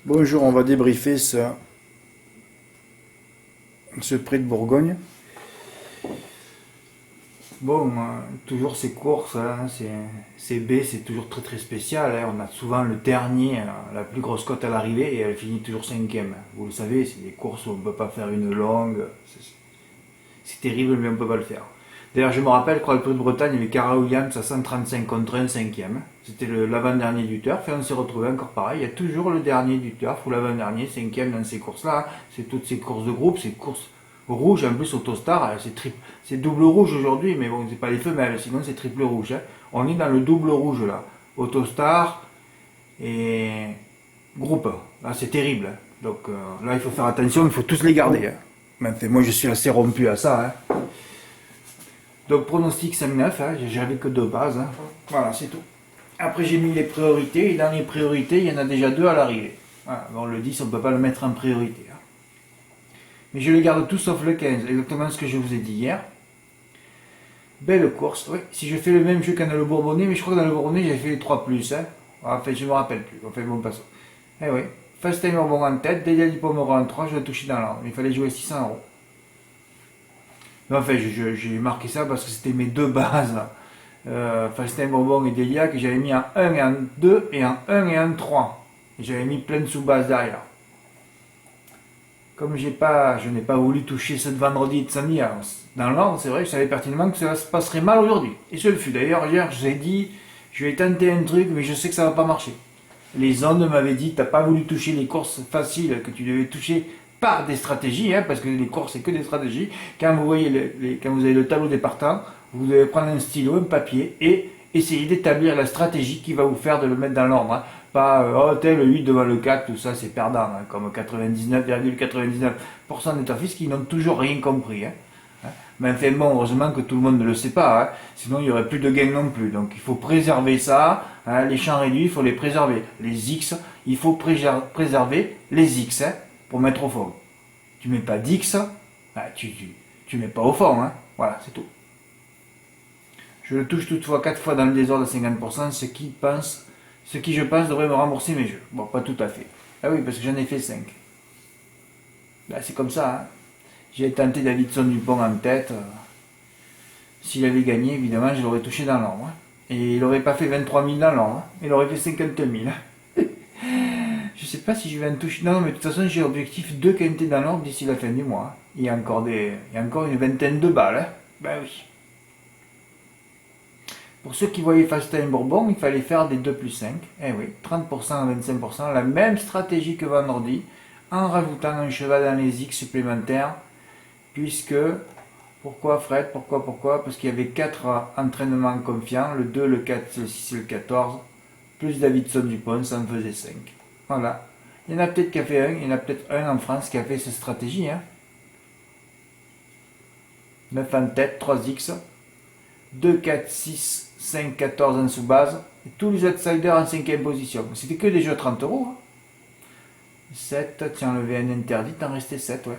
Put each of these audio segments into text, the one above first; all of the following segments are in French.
Bonjour, on va débriefer ce prix de Bourgogne. Bon, toujours ces courses, hein, c'est B, c'est toujours très très spécial. Hein. On a souvent le dernier, la plus grosse cote à l'arrivée et elle finit toujours cinquième. Vous le savez, c'est des courses où on ne peut pas faire une longue. C'est terrible, mais on ne peut pas le faire. D'ailleurs, je me rappelle quand le Prix de Bretagne, il y avait Cara Williams à 135 contre un cinquième. C'était l'avant-dernier du turf et on s'est retrouvé encore pareil. Il y a toujours le dernier du turf ou l'avant-dernier, cinquième dans ces courses-là. C'est toutes ces courses de groupe, ces courses rouges. En plus, Autostar, c'est double rouge aujourd'hui, mais bon, c'est pas les femelles, sinon c'est triple rouge. Hein. On est dans le double rouge là. Autostar et groupe. Là, c'est terrible. Hein. Donc là, il faut faire attention, il faut tous les garder. Hein. Enfin, moi, je suis assez rompu à ça. Hein. Donc pronostic 5-9, hein, j'avais que deux bases. Hein. Voilà, c'est tout. Après j'ai mis les priorités, et dans les priorités, il y en a déjà deux à l'arrivée. Voilà, bon, le 10, on ne peut pas le mettre en priorité. Hein. Mais je les garde tous sauf le 15, exactement ce que je vous ai dit hier. Belle course, oui. Si je fais le même jeu qu'en le Bourbonnais, mais je crois que dans le Bourbonnais, j'ai fait les 3 plus. Hein. Enfin, je ne me rappelle plus. Enfin, bon, passons. Eh oui, Fast Time Bourbon en tête, Delia du Pomeroy en 3, je vais toucher dans l'ordre. Il fallait jouer 600 €. Mais enfin, j'ai marqué ça parce que c'était mes deux bases. Fastin Bourbon et Delia que j'avais mis en 1 et en 2 et en 1 et en 3. Et j'avais mis plein de sous-bases derrière. Comme je n'ai pas voulu toucher ce vendredi de samedi dans l'ordre, c'est vrai que je savais pertinemment que ça se passerait mal aujourd'hui. Et ce le fut. D'ailleurs, hier, je vous ai dit, je vais tenter un truc, mais je sais que ça ne va pas marcher. Les ondes m'avaient dit, tu n'as pas voulu toucher les courses faciles, que tu devais toucher par des stratégies, hein, parce que les courses, c'est que des stratégies. Quand vous voyez quand vous avez le tableau des partants, vous devez prendre un stylo, un papier, et essayer d'établir la stratégie qui va vous faire de le mettre dans l'ordre. Hein. Pas, oh, tel le 8 devant le 4, tout ça, c'est perdant, hein, comme 99,99% des turfistes qui n'ont toujours rien compris. Hein. Mais enfin bon, heureusement que tout le monde ne le sait pas, hein. Sinon il n'y aurait plus de gain non plus. Donc il faut préserver ça, hein. Les champs réduits, il faut les préserver. Les X, il faut préserver les X, hein, pour mettre au fond. Tu mets pas d'X, hein, tu mets pas au fond. Hein. Voilà, c'est tout. Je le touche toutefois 4 fois dans le désordre à 50%, ce qui je pense devrait me rembourser mes jeux. Bon, pas tout à fait. Ah oui, parce que j'en ai fait 5. Là, c'est comme ça, hein. J'ai tenté Davidson Dupont en tête. S'il avait gagné, évidemment, je l'aurais touché dans l'ordre. Hein. Et il n'aurait pas fait 23 000 dans l'ordre. Hein. Il aurait fait 50 000. Je sais pas si je vais en toucher. Non, mais de toute façon, j'ai l'objectif 2 quintés dans l'ordre d'ici la fin du mois. Hein. Il y a encore une vingtaine de balles. Hein. Ben oui. Pour ceux qui voyaient Fast Time Bourbon, il fallait faire des 2 plus 5. Eh oui, 30% à 25%. La même stratégie que vendredi, en rajoutant un cheval dans les X supplémentaires. Puisque, pourquoi Fred, pourquoi Parce qu'il y avait 4 entraînements confiants, le 2, le 4, le 6 et le 14, plus Davidson Dupont, ça en faisait 5. Voilà. Il y en a peut-être qui a fait un, il y en a peut-être un en France qui a fait cette stratégie. Hein. 9 en tête, 3X, 2, 4, 6, 5, 14 en sous-base, et tous les outsiders en 5e position. C'était que des jeux à 30 €. Hein. 7, tu as enlevé un interdit, t'en restais 7, ouais.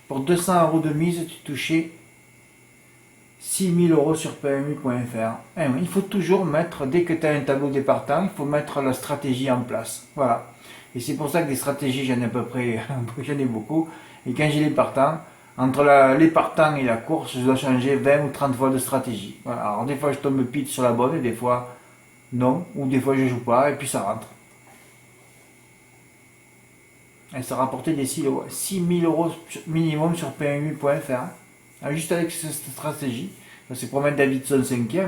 Pour 200 € de mise, tu touchais 6 000 € sur PMU.fr. Eh oui, il faut toujours mettre, dès que tu as un tableau des partants, il faut mettre la stratégie en place. Voilà. Et c'est pour ça que des stratégies, j'en ai à peu près, j'en ai beaucoup. Et quand j'ai les partants, entre les partants et la course, je dois changer 20 ou 30 fois de stratégie. Voilà. Alors des fois, je tombe pile sur la bonne, et des fois, non. Ou des fois, je joue pas, et puis ça rentre. Et ça rapportait des 6 000 € minimum sur PMU.fr. Juste avec cette stratégie. C'est pour mettre Davidson 5e.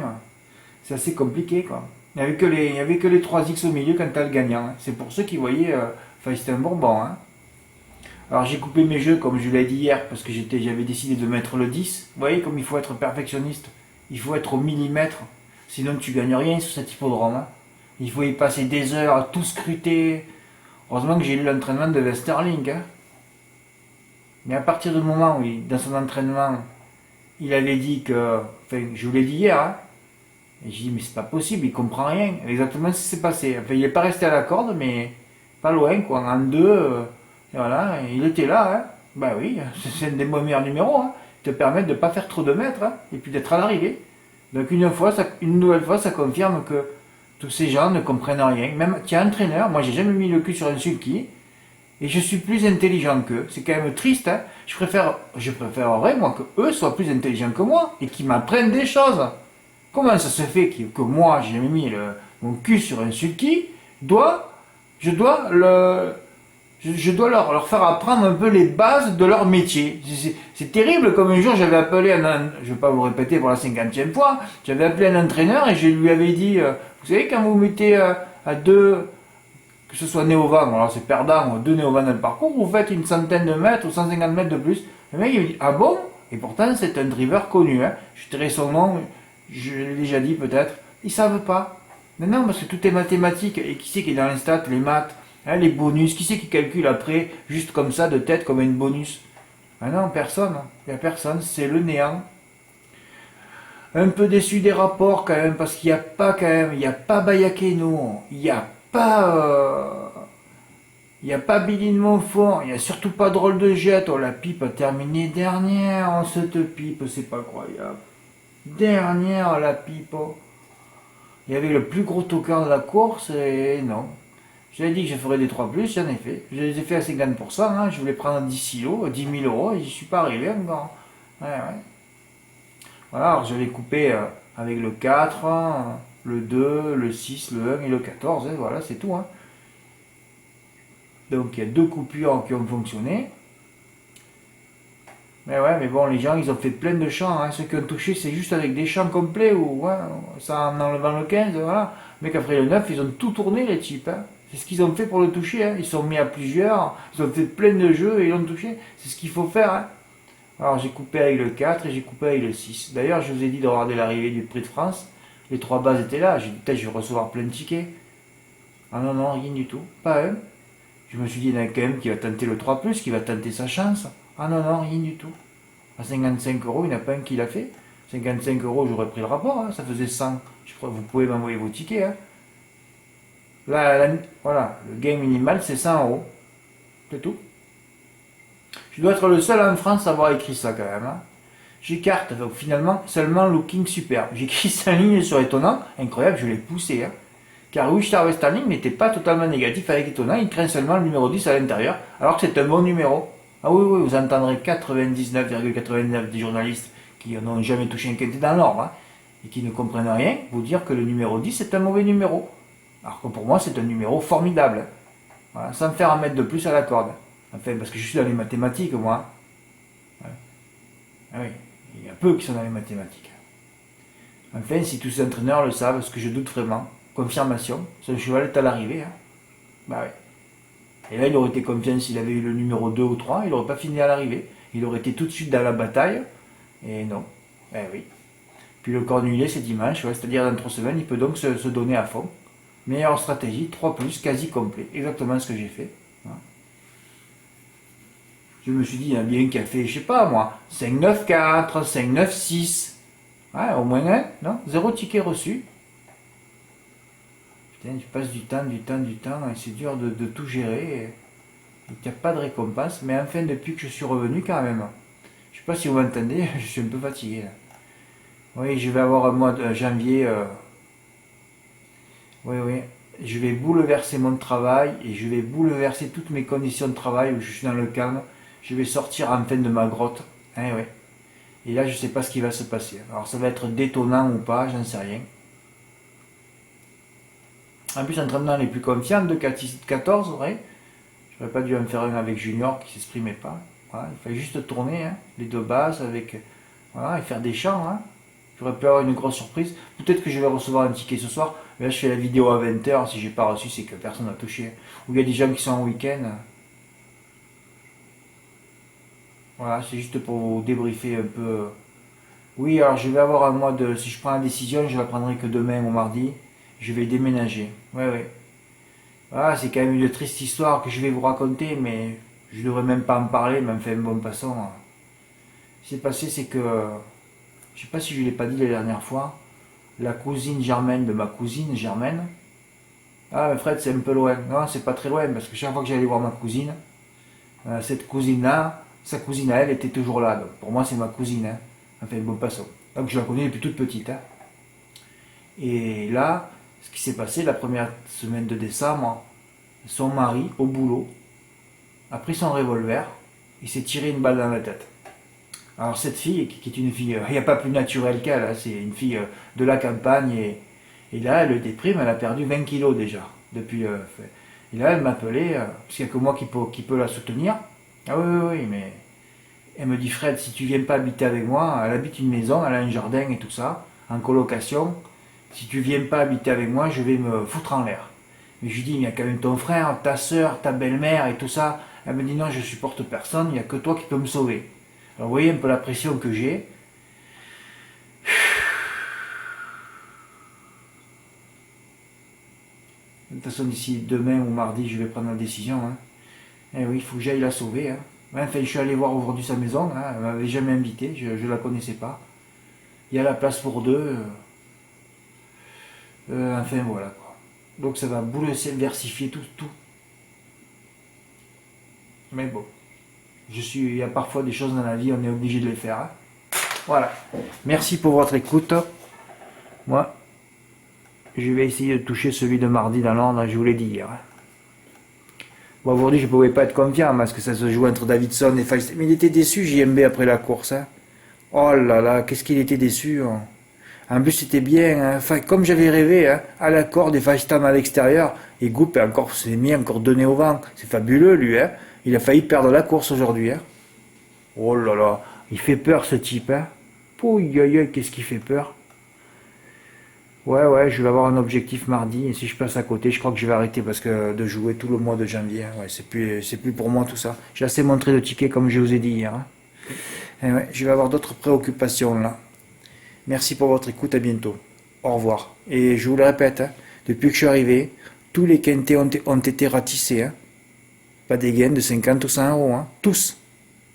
C'est assez compliqué, quoi. Il n'y avait que les 3X au milieu quand tu as le gagnant. Hein. C'est pour ceux qui voyaient Fastin Bourbon. Hein. Alors j'ai coupé mes jeux comme je l'ai dit hier parce que j'avais décidé de mettre le 10. Vous voyez comme il faut être perfectionniste. Il faut être au millimètre. Sinon tu gagnes rien sur cet hippodrome. Hein. Il faut y passer des heures à tout scruter. Heureusement que j'ai lu l'entraînement de Westerling. Hein. Mais à partir du moment où, dans son entraînement, il avait dit que... Enfin, je vous l'ai dit hier, hein, et j'ai dit, mais c'est pas possible, il comprend rien. Exactement ce qui s'est passé. Enfin, il n'est pas resté à la corde, mais pas loin, quoi. En 2, voilà, il était là. Hein. Ben oui, c'est un des meilleurs numéros. Hein. Te permettre de ne pas faire trop de mètres, hein, et puis d'être à l'arrivée. Donc une nouvelle fois, ça confirme que tous ces gens ne comprennent rien. Même, tiens, entraîneur, moi j'ai jamais mis le cul sur un sulky. Et je suis plus intelligent qu'eux. C'est quand même triste, hein. Je préférerais, moi, que eux soient plus intelligents que moi et qu'ils m'apprennent des choses. Comment ça se fait que moi, j'ai mis mon cul sur un sulky, je dois je dois leur faire apprendre un peu les bases de leur métier. C'est terrible, comme un jour j'avais appelé je ne vais pas vous répéter pour la 50e fois, j'avais appelé un entraîneur et je lui avais dit, vous savez quand vous mettez à deux, que ce soit néovans, alors c'est perdant, deux néovans dans le parcours, vous faites une centaine de mètres ou 150 mètres de plus. Le mec il me dit, ah bon? Et pourtant c'est un driver connu, hein. Je dirais son nom, je l'ai déjà dit peut-être, ils savent pas. Mais non, parce que tout est mathématique, et qui c'est qui est dans les stats, les maths, hein, les bonus, qui c'est qui calcule après, juste comme ça, de tête, comme une bonus? Ah non, personne, il n'y a personne, c'est le néant. Un peu déçu des rapports quand même, parce qu'il n'y a pas quand même, il n'y a pas Bayakeno, il n'y a pas... il n'y a pas Billy de Montfort, il n'y a surtout pas Drôle de Jet. Oh, la pipe a terminé dernière, oh, cette pipe, c'est pas croyable. Dernière, la pipe. Oh. Il y avait le plus gros tocard de la course et non. J'avais dit que je ferais des 3 plus, j'en ai fait. Je les ai fait à 50%, hein. Je voulais prendre 10 kilos, 10 000 euros et j'y suis pas arrivé encore. Ouais, ouais. Voilà, alors j'avais coupé avec le 4, le 2, le 6, le 1 et le 14, et voilà, c'est tout. Hein. Donc il y a 2 coupures qui ont fonctionné. Mais ouais, mais bon, les gens, ils ont fait plein de champs. Hein. Ceux qui ont touché, c'est juste avec des champs complets ou ouais, ça en enlevant le 15, voilà. Mais qu'après le 9, ils ont tout tourné, les types. Hein. C'est ce qu'ils ont fait pour le toucher. Hein. Ils sont mis à plusieurs, ils ont fait plein de jeux et ils l'ont touché. C'est ce qu'il faut faire. Hein. Alors j'ai coupé avec le 4 et j'ai coupé avec le 6. D'ailleurs, je vous ai dit de regarder l'arrivée du Prix de France. Les 3 bases étaient là. J'ai dit, peut-être je vais recevoir plein de tickets. Ah non, non, rien du tout. Pas un. Je me suis dit, il y en a quand même qui va tenter le 3+, qui va tenter sa chance. Ah non, non, rien du tout. À 55 euros, il n'y en a pas un qui l'a fait. 55 euros, j'aurais pris le rapport, hein. Ça faisait 100. Vous pouvez m'envoyer vos tickets. Hein. Là, voilà, le gain minimal, c'est 100 euros. C'est tout. Je dois être le seul en France à avoir écrit ça quand même. Hein. J'écarte, donc finalement, seulement looking superbe. J'ai écrit ça en ligne sur étonnant. Incroyable, je l'ai poussé. Hein. Car Wichita Westerling n'était pas totalement négatif avec étonnant. Il craint seulement le numéro 10 à l'intérieur, alors que c'est un bon numéro. Ah oui, oui, vous entendrez 99,99 des journalistes qui n'ont jamais touché un quintet dans l'ordre hein, et qui ne comprennent rien, vous dire que le numéro 10 est un mauvais numéro. Alors que pour moi, c'est un numéro formidable. Voilà, sans me faire en mettre de plus à la corde. Enfin, parce que je suis dans les mathématiques, moi. Voilà. Ah oui, il y a peu qui sont dans les mathématiques. Enfin, si tous les entraîneurs le savent, ce que je doute vraiment, confirmation, son cheval est à l'arrivée. Hein. Bah oui. Et là, il aurait été confiant s'il avait eu le numéro 2 ou 3, il n'aurait pas fini à l'arrivée. Il aurait été tout de suite dans la bataille. Et non. Eh oui. Puis le Cornulier, c'est dimanche, ouais, c'est-à-dire dans 3 semaines, il peut donc se donner à fond. Meilleure stratégie, 3+, quasi complet. Exactement ce que j'ai fait. Voilà. Je me suis dit, il y en a bien qui a fait, je sais pas moi, 5-9-4, 5-9-6. Ouais, au moins un, non? 0 ticket reçu. Putain, je passe du temps, et c'est dur de tout gérer. Il n'y a pas de récompense, mais enfin, depuis que je suis revenu quand même. Je sais pas si vous m'entendez, je suis un peu fatigué là. Oui, je vais avoir un mois de janvier. Oui, oui. Je vais bouleverser mon travail et je vais bouleverser toutes mes conditions de travail où je suis dans le calme. Je vais sortir enfin de ma grotte. Hein, ouais. Et là, je ne sais pas ce qui va se passer. Alors, ça va être détonnant ou pas, j'en sais rien. En plus, l'entraînement est plus confiant de 14, vrai. J'aurais pas dû en faire un avec Junior qui s'exprimait pas. Voilà, il fallait juste tourner hein, les 2 bases avec, voilà, et faire des chants. Hein. J'aurais pu avoir une grosse surprise. Peut-être que je vais recevoir un ticket ce soir. Mais là, je fais la vidéo à 20h. Si j'ai pas reçu, c'est que personne n'a touché. Ou il y a des gens qui sont en week-end. Voilà, c'est juste pour vous débriefer un peu. Oui, alors je vais avoir un mois de... Si je prends la décision, je la prendrai que demain ou mardi. Je vais déménager. Ouais, ouais. Voilà, c'est quand même une triste histoire que je vais vous raconter, mais je devrais même pas en parler, mais enfin, bon, passons. Ce qui s'est passé, c'est que... Je sais pas si je ne l'ai pas dit la dernière fois. La cousine Germaine de ma cousine Germaine. Ah, mais Fred, c'est un peu loin. Non, c'est pas très loin, parce que chaque fois que j'allais voir ma cousine, cette cousine-là, sa cousine à elle était toujours là. Donc pour moi, c'est ma cousine. Hein. Enfin, bon, passons. Donc je la connais depuis toute petite. Hein. Et là, ce qui s'est passé la première semaine de décembre, son mari, au boulot, a pris son revolver, il s'est tiré une balle dans la tête. Alors cette fille, qui est une fille, il n'y a pas plus naturelle qu'elle, hein, c'est une fille de la campagne, et là, elle déprime, elle a perdu 20 kilos déjà, depuis fait. Et là, elle m'appelait, parce qu'il n'y a que moi qui peut la soutenir. Ah oui, oui, oui, mais elle me dit, Fred, si tu viens pas habiter avec moi, elle habite une maison, elle a un jardin et tout ça, en colocation, si tu viens pas habiter avec moi, je vais me foutre en l'air. Mais je lui dis, il y a quand même ton frère, ta soeur, ta belle-mère et tout ça. Elle me dit, non, je supporte personne, il n'y a que toi qui peux me sauver. Alors vous voyez un peu la pression que j'ai. De toute façon, d'ici demain ou mardi, je vais prendre la décision. Hein. Et oui, il faut que j'aille la sauver. Hein. Enfin, je suis allé voir aujourd'hui sa maison. Hein. Elle m'avait jamais invité, je ne la connaissais pas. Il y a la place pour deux. Enfin, voilà. Quoi. Donc ça va bouleversifier tout. Mais bon, il y a parfois des choses dans la vie, on est obligé de les faire. Hein. Voilà. Merci pour votre écoute. Moi, je vais essayer de toucher celui de mardi dans l'ordre, je vous l'ai dit hier. Bon, aujourd'hui, je ne pouvais pas être confiant parce que ça se joue entre Davidson et Falstaff. Mais il était déçu, JMB, après la course. Hein. Oh là là, qu'est-ce qu'il était déçu. Hein. En plus, c'était bien. Hein. Enfin, comme j'avais rêvé, hein, à la corde et Falstaff à l'extérieur. Et Goup s'est mis encore donné au vent. C'est fabuleux, lui. Hein. Il a failli perdre la course aujourd'hui. Hein. Oh là là, il fait peur, ce type. Hein. Pouille, qu'est-ce qui fait peur. Ouais, je vais avoir un objectif mardi, et si je passe à côté, je crois que je vais arrêter parce que de jouer tout le mois de janvier, ouais, c'est plus pour moi tout ça. J'ai assez montré de tickets comme je vous ai dit hier. Hein. Et ouais, je vais avoir d'autres préoccupations là. Merci pour votre écoute, à bientôt. Au revoir. Et je vous le répète, hein, depuis que je suis arrivé, tous les quintés ont été ratissés. Hein. Pas des gains de 50 ou 100 euros, hein. Tous.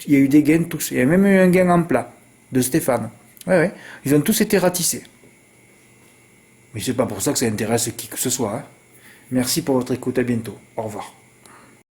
Il y a eu des gains tous. Il y a même eu un gain en plat de Stéphane. Ouais, ils ont tous été ratissés. Mais c'est pas pour ça que ça intéresse qui que ce soit. Hein. Merci pour votre écoute, à bientôt. Au revoir.